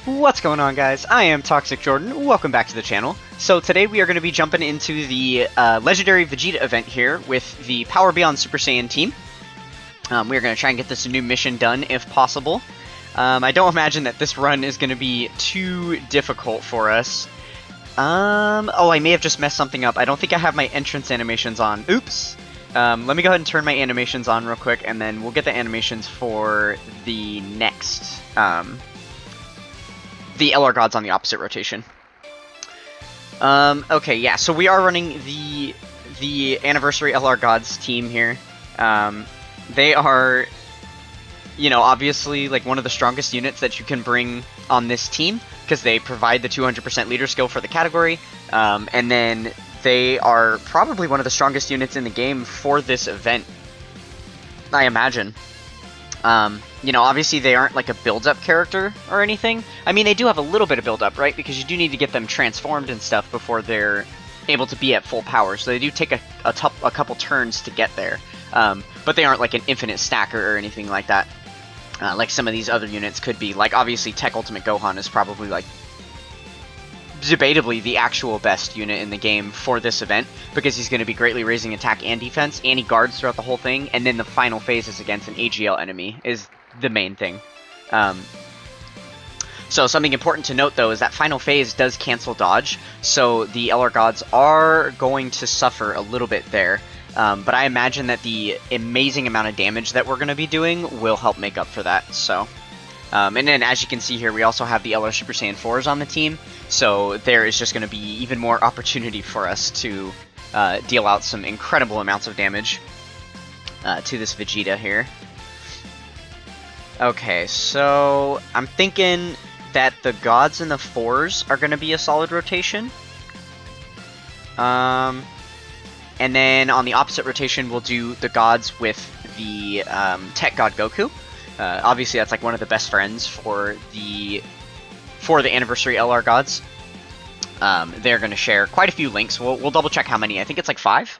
What's going on, guys? I am Toxic Jordan. Welcome back to the channel. So today we are going to be jumping into the legendary VEGETA event here with the Power Beyond Super Saiyan team. We're going to try and get this new mission done if possible. I don't imagine that this run is going to be too difficult for us. Oh, I may have just messed something up. I don't think I have my entrance animations on. Oops. Let me go ahead and turn my animations on real quick, and then we'll get the animations for the next, the LR Gods on the opposite rotation. Okay, yeah, so we are running the Anniversary LR Gods team here. They are, you know, obviously, like, one of the strongest units that you can bring on this team, because they provide the 200% leader skill for the category, and then they are probably one of the strongest units in the game for this event, I imagine. You know, obviously they aren't like a build-up character or anything. I mean, they do have a little bit of build-up, right? Because you do need to get them transformed and stuff before they're able to be at full power. So they do take a couple turns to get there. But they aren't like an infinite stacker or anything like that. Like some of these other units could be. Like, obviously, Tech Ultimate Gohan is probably, like, debatably the actual best unit in the game for this event, because he's going to be greatly raising attack and defense, and he guards throughout the whole thing, and then the final phase is against an AGL enemy, is the main thing. So something important to note, though, is that final phase does cancel dodge, so the LR Gods are going to suffer a little bit there, but I imagine that the amazing amount of damage that we're going to be doing will help make up for that, so... and then, as you can see here, we also have the LR Super Saiyan 4s on the team, so there is just going to be even more opportunity for us to deal out some incredible amounts of damage to this VEGETA here. Okay, so I'm thinking that the Gods and the 4s are going to be a solid rotation. And then on the opposite rotation, we'll do the Gods with the Tech God Goku. Obviously, that's like one of the best friends for the Anniversary LR Gods. They're going to share quite a few links. We'll double check how many. I think it's like 5.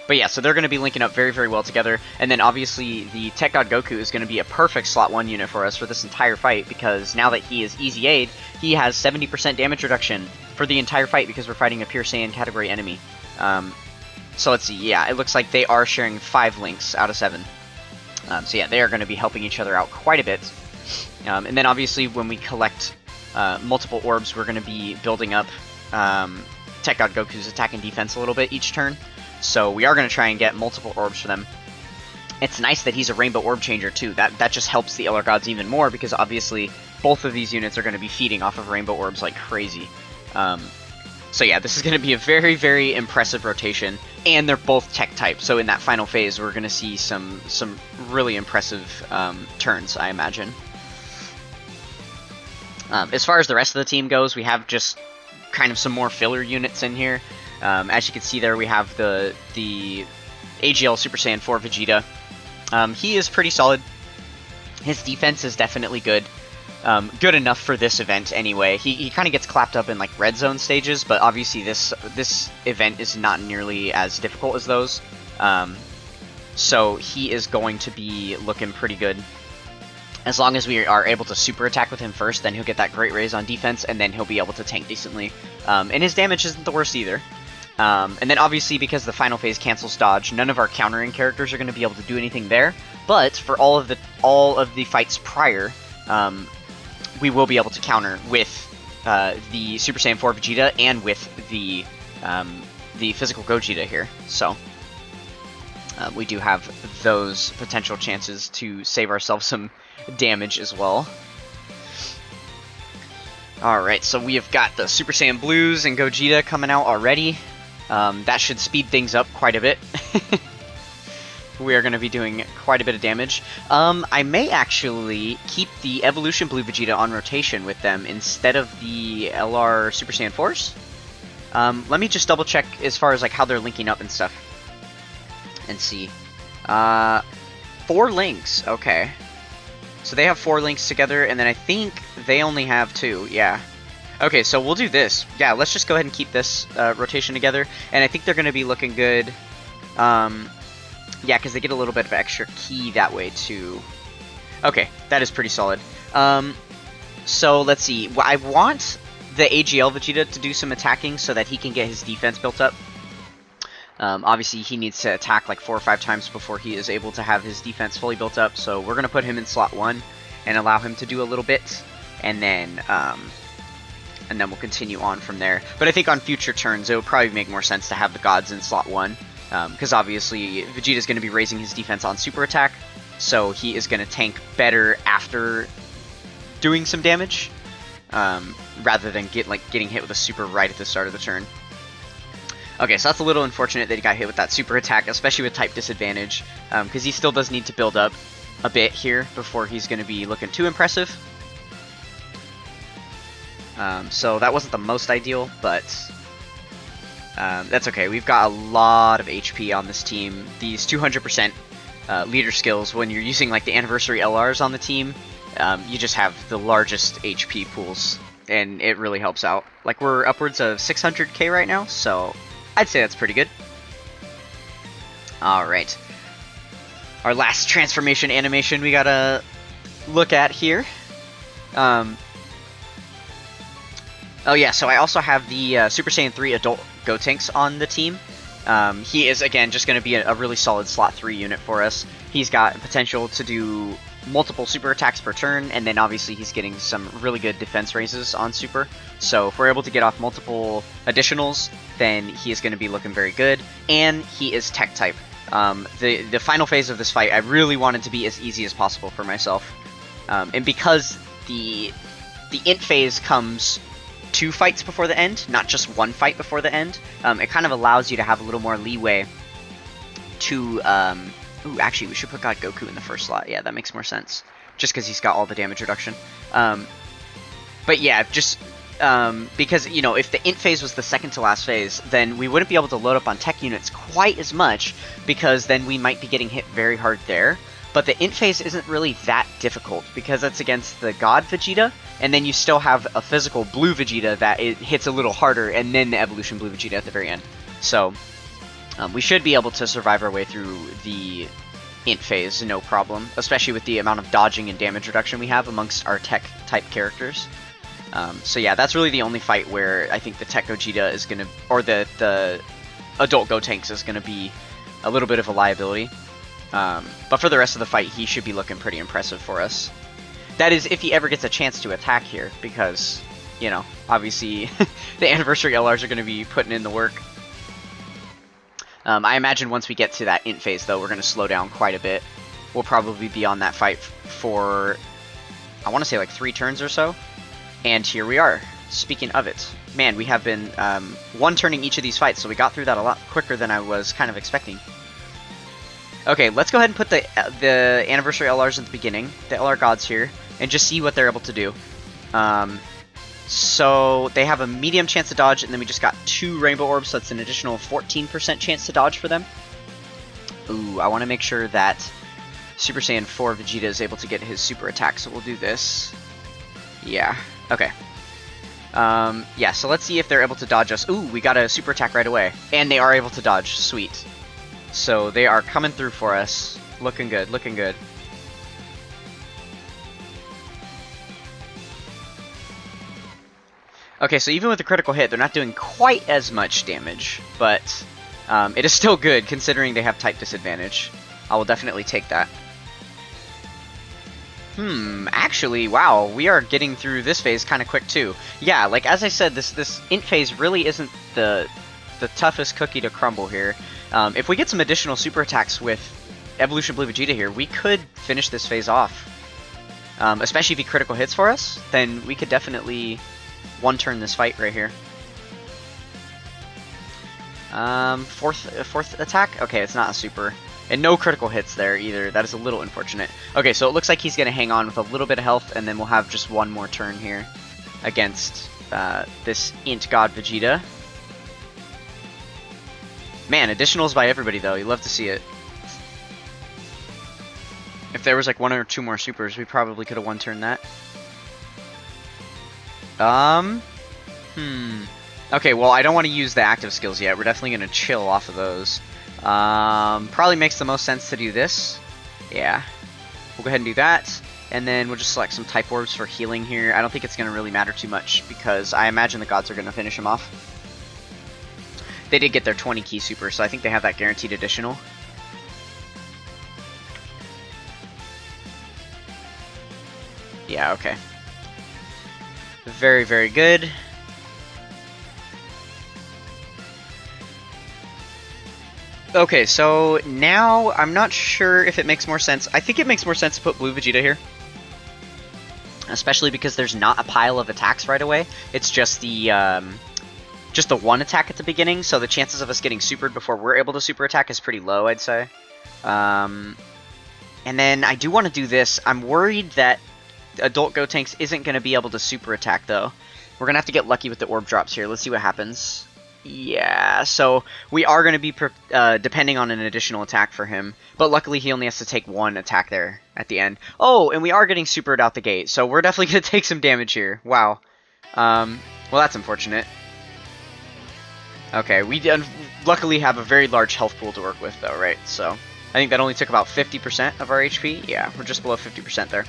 But yeah, so they're going to be linking up very, very well together. And then obviously the Tech God Goku is going to be a perfect slot 1 unit for us for this entire fight, because now that he is Easy Aid, he has 70% damage reduction for the entire fight because we're fighting a Pure Saiyan category enemy. So let's see. Yeah, it looks like they are sharing 5 links out of 7. So yeah, they are going to be helping each other out quite a bit. And then obviously when we collect multiple orbs, we're going to be building up Tech God Goku's attack and defense a little bit each turn. So we are going to try and get multiple orbs for them. It's nice that he's a Rainbow Orb Changer too. That just helps the LR Gods even more, because obviously both of these units are going to be feeding off of Rainbow Orbs like crazy. So yeah, this is going to be a very, very impressive rotation, and they're both tech type, so in that final phase we're going to see some really impressive turns, I imagine. As far as the rest of the team goes, we have just kind of some more filler units in here. As you can see there, we have the AGL Super Saiyan 4 VEGETA. He is pretty solid. His defense is definitely good. Good enough for this event anyway. He kind of gets clapped up in like red zone stages, but obviously this event is not nearly as difficult as those. So he is going to be looking pretty good. As long as we are able to super attack with him first, then he'll get that great raise on defense, and then he'll be able to tank decently. And his damage isn't the worst either. And then obviously, because the final phase cancels dodge, none of our countering characters are going to be able to do anything there. But for all of the fights prior, we will be able to counter with the Super Saiyan 4 VEGETA and with the physical Gogeta here. So we do have those potential chances to save ourselves some damage as well. Alright, so we have got the Super Saiyan Blues and Gogeta coming out already. That should speed things up quite a bit. We are going to be doing quite a bit of damage. I may actually keep the Evolution Blue Vegeta on rotation with them instead of the LR Super Saiyan 4s. Let me just double check as far as like how they're linking up and stuff. And see. 4 links, okay. So they have 4 links together, and then I think they only have 2, yeah. Okay, so we'll do this. Yeah, let's just go ahead and keep this rotation together, and I think they're going to be looking good. Yeah, because they get a little bit of extra ki that way, too. Okay, that is pretty solid. So let's see. I want the AGL Vegeta to do some attacking so that he can get his defense built up. Obviously, he needs to attack like 4 or 5 times before he is able to have his defense fully built up. So we're going to put him in slot 1 and allow him to do a little bit. And then we'll continue on from there. But I think on future turns, it would probably make more sense to have the gods in slot 1. Because obviously, Vegeta's going to be raising his defense on super attack. So he is going to tank better after doing some damage. Rather than getting hit with a super right at the start of the turn. Okay, so that's a little unfortunate that he got hit with that super attack, especially with type disadvantage, because he still does need to build up a bit here before he's going to be looking too impressive. So that wasn't the most ideal, but that's okay. We've got a lot of HP on this team. These 200% leader skills, when you're using like the anniversary LRs on the team, you just have the largest HP pools, and it really helps out. Like, we're upwards of 600k right now, so I'd say that's pretty good. Alright. Our last transformation animation we gotta look at here. Oh yeah, so I also have the Super Saiyan 3 adult Gotenks on the team. He is, again, just going to be a really solid slot 3 unit for us. He's got potential to do multiple super attacks per turn, and then obviously he's getting some really good defense raises on super. So if we're able to get off multiple additionals, then he is going to be looking very good. And he is tech type. The final phase of this fight I really wanted to be as easy as possible for myself. And because the int phase comes 2 fights before the end, not just 1 fight before the end, it kind of allows you to have a little more leeway to... Ooh, actually, we should put God Goku in the first slot. Yeah, that makes more sense. Just because he's got all the damage reduction. But yeah, just because, you know, if the int phase was the second to last phase, then we wouldn't be able to load up on tech units quite as much, because then we might be getting hit very hard there. But the int phase isn't really that difficult, because it's against the God Vegeta, and then you still have a physical blue Vegeta that it hits a little harder, and then the evolution blue Vegeta at the very end. So... we should be able to survive our way through the int phase, no problem, especially with the amount of dodging and damage reduction we have amongst our tech-type characters. So yeah, that's really the only fight where I think the Tech Gogeta is going to, or the Adult Gotenks is going to be a little bit of a liability. But for the rest of the fight, he should be looking pretty impressive for us. That is, if he ever gets a chance to attack here, because, you know, obviously the Anniversary LRs are going to be putting in the work. I imagine once we get to that int phase, though, we're going to slow down quite a bit. We'll probably be on that fight for, I want to say, like 3 turns or so. And here we are. Speaking of it, man, we have been one-turning each of these fights, so we got through that a lot quicker than I was kind of expecting. Okay, let's go ahead and put the Anniversary LRs at the beginning, the LR Gods here, and just see what they're able to do. So they have a medium chance to dodge, and then we just got 2 Rainbow Orbs, so that's an additional 14% chance to dodge for them. Ooh, I want to make sure that Super Saiyan 4 Vegeta is able to get his super attack, so we'll do this. Yeah, okay. Yeah, so let's see if they're able to dodge us. Ooh, we got a super attack right away. And they are able to dodge, sweet. So they are coming through for us. Looking good, looking good. Okay, so even with a critical hit, they're not doing quite as much damage, but it is still good considering they have type disadvantage. I will definitely take that. Actually, wow, we are getting through this phase kind of quick too. Yeah, like as I said, this int phase really isn't the toughest cookie to crumble here. If we get some additional super attacks with Evolution Blue Vegeta here, we could finish this phase off. Especially if he critical hits for us, then we could definitely one-turn this fight right here. Fourth attack? Okay, it's not a super. And no critical hits there either. That is a little unfortunate. Okay, so it looks like he's going to hang on with a little bit of health, and then we'll have just one more turn here against this Int God Vegeta. Man, additionals by everybody, though. You love to see it. If there was like 1 or 2 more supers, we probably could have one-turned that. Okay, well, I don't want to use the active skills yet. We're definitely going to chill off of those. Probably makes the most sense to do this. Yeah. We'll go ahead and do that. And then we'll just select some type orbs for healing here. I don't think it's going to really matter too much because I imagine the gods are going to finish him off. They did get their 20 key super, so I think they have that guaranteed additional. Yeah, okay. Very, very good. Okay, so now I'm not sure if it makes more sense. I think it makes more sense to put blue Vegeta here. Especially because there's not a pile of attacks right away. It's just the one attack at the beginning, so the chances of us getting supered before we're able to super attack is pretty low, I'd say. And then I do want to do this. I'm worried that Adult Gotenks isn't going to be able to super attack, though. We're going to have to get lucky with the orb drops here. Let's see what happens. Yeah, so we are going to be depending on an additional attack for him. But luckily, he only has to take one attack there at the end. Oh, and we are getting supered out the gate, so we're definitely going to take some damage here. Wow. Well, that's unfortunate. Okay, we luckily have a very large health pool to work with, though, right? So I think that only took about 50% of our HP. Yeah, we're just below 50% there.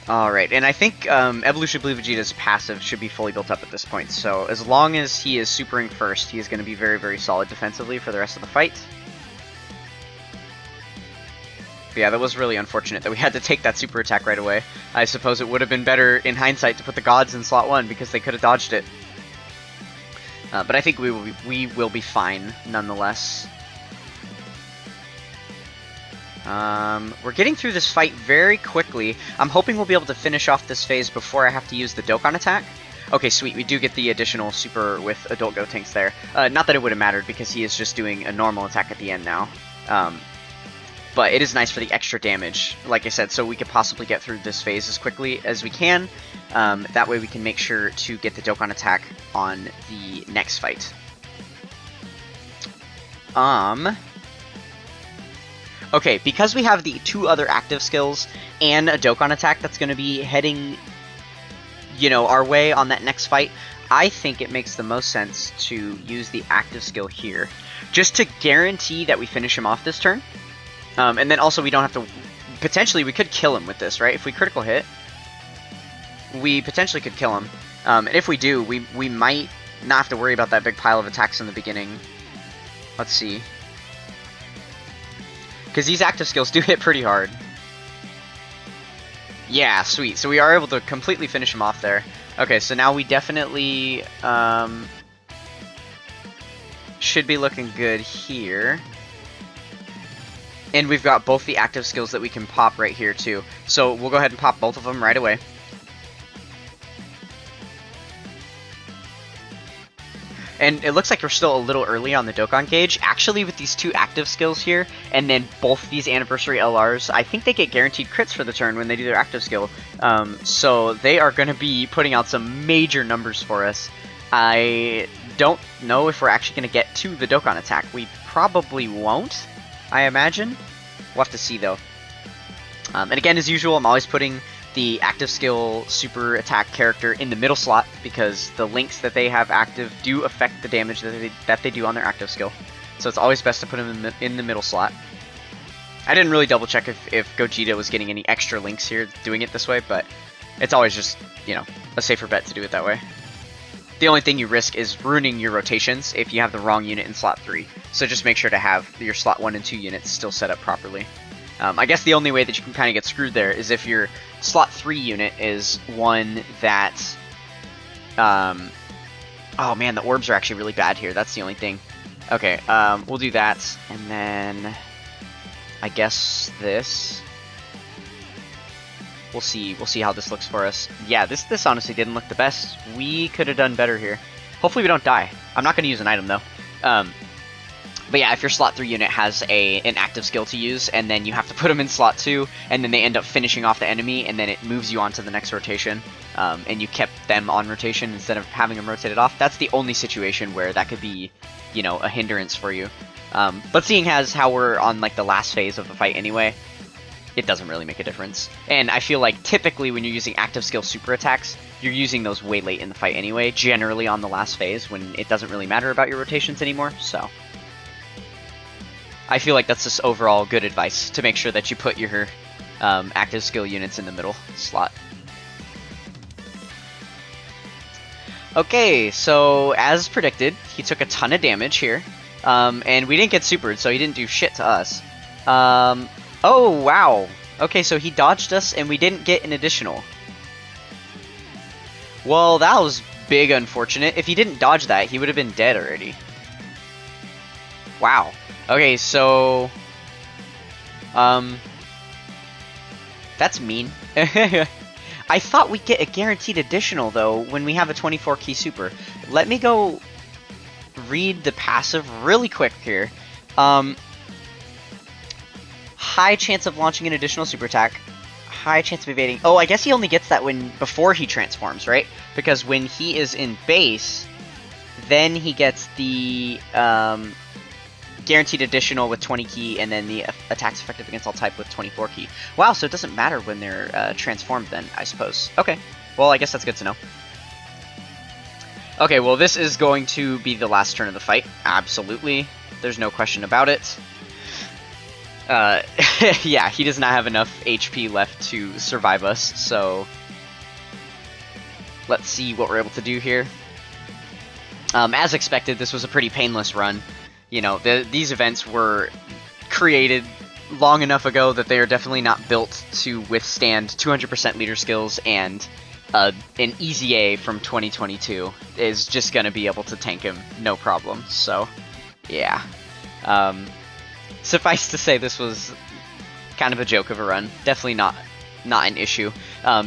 Alright, and I think Evolution Blue Vegeta's passive should be fully built up at this point, so as long as he is supering first, he is going to be very, very solid defensively for the rest of the fight. But yeah, that was really unfortunate that we had to take that super attack right away. I suppose it would have been better in hindsight to put the gods in slot 1 because they could have dodged it. But I think we will be fine nonetheless. We're getting through this fight very quickly. I'm hoping we'll be able to finish off this phase before I have to use the Dokkan attack. Okay, sweet. We do get the additional super with Adult Gotenks there. Not that it would have mattered because he is just doing a normal attack at the end now. But it is nice for the extra damage, like I said, so we could possibly get through this phase as quickly as we can. That way we can make sure to get the Dokkan attack on the next fight. Okay, because we have the 2 other active skills and a Dokkan attack that's going to be heading, you know, our way on that next fight, I think it makes the most sense to use the active skill here, just to guarantee that we finish him off this turn. And then also we don't have to... Potentially, we could kill him with this, right? If we critical hit, we potentially could kill him. And if we do, we might not have to worry about that big pile of attacks in the beginning. Let's see. Because these active skills do hit pretty hard. Yeah, sweet. So we are able to completely finish him off there. Okay, so now we definitely should be looking good here. And we've got both the active skills that we can pop right here, too. So we'll go ahead and pop both of them right away. And it looks like we're still a little early on the Dokkan gauge. Actually, with these 2 active skills here, and then both these Anniversary LRs, I think they get guaranteed crits for the turn when they do their active skill. So they are going to be putting out some major numbers for us. I don't know if we're actually going to get to the Dokkan attack. We probably won't, I imagine. We'll have to see, though. And again, as usual, I'm always putting the active skill super attack character in the middle slot because the links that they have active do affect the damage that they do on their active skill. So it's always best to put them in the middle slot. I didn't really double check if Gogeta was getting any extra links here doing it this way, but it's always just, you know, a safer bet to do it that way. The only thing you risk is ruining your rotations if you have the wrong unit in slot 3. So just make sure to have your slot 1 and 2 units still set up properly. I guess the only way that you can kind of get screwed there is if your slot 3 unit is one that... oh man, the orbs are actually really bad here. That's the only thing. Okay, we'll do that. And then... I guess this... We'll see how this looks for us. Yeah, this honestly didn't look the best. We could have done better here. Hopefully we don't die. I'm not going to use an item, though. But yeah, if your slot 3 unit has an active skill to use, and then you have to put them in slot 2, and then they end up finishing off the enemy, and then it moves you on to the next rotation, and you kept them on rotation instead of having them rotated off, that's the only situation where that could be, you know, a hindrance for you. But seeing as how we're on, like, the last phase of the fight anyway, it doesn't really make a difference. And I feel like typically when you're using active skill super attacks, you're using those way late in the fight anyway, generally on the last phase, when it doesn't really matter about your rotations anymore, so... I feel like that's just overall good advice to make sure that you put your active skill units in the middle slot. Okay, so as predicted, he took a ton of damage here, and we didn't get supered, so he didn't do shit to us. Oh, wow. Okay, so he dodged us, and we didn't get an additional. Well, that was big unfortunate. If he didn't dodge that, he would have been dead already. Wow. Okay, so... That's mean. I thought we'd get a guaranteed additional, though, when we have a 24 key super. Let me go read the passive really quick here. High chance of launching an additional super attack. High chance of evading. Oh, I guess he only gets that before he transforms, right? Because when he is in base, then he gets the guaranteed additional with 20 key, and then the attacks effective against all type with 24 key. Wow, so it doesn't matter when they're transformed then, I suppose. Okay, well, I guess that's good to know. Okay, well, this is going to be the last turn of the fight. Absolutely. There's no question about it. Yeah, he does not have enough HP left to survive us, so... Let's see what we're able to do here. As expected, this was a pretty painless run. You know, these events were created long enough ago that they are definitely not built to withstand 200% leader skills, and an easy A from 2022 is just going to be able to tank him no problem. So, yeah. Suffice to say, this was kind of a joke of a run. Definitely not an issue.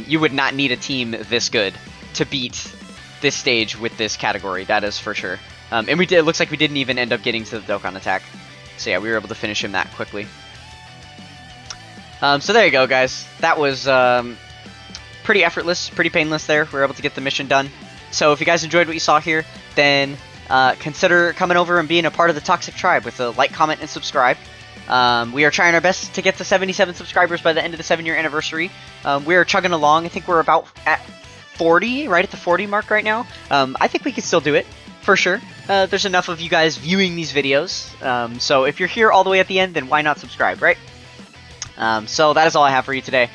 You would not need a team this good to beat this stage with this category, that is for sure. And we did. It looks like we didn't even end up getting to the Dokkan attack. So yeah, we were able to finish him that quickly. So there you go, guys. That was pretty effortless, pretty painless there. We were able to get the mission done. So if you guys enjoyed what you saw here, then consider coming over and being a part of the Toxic Tribe with a like, comment, and subscribe. We are trying our best to get to 77 subscribers by the end of the 7-year anniversary. We are chugging along. I think we're about at 40, right at the 40 mark right now. I think we can still do it, for sure. There's enough of you guys viewing these videos. So if you're here all the way at the end, then why not subscribe, right? So that is all I have for you today.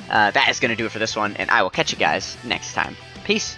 That is going to do it for this one, and I will catch you guys next time. Peace.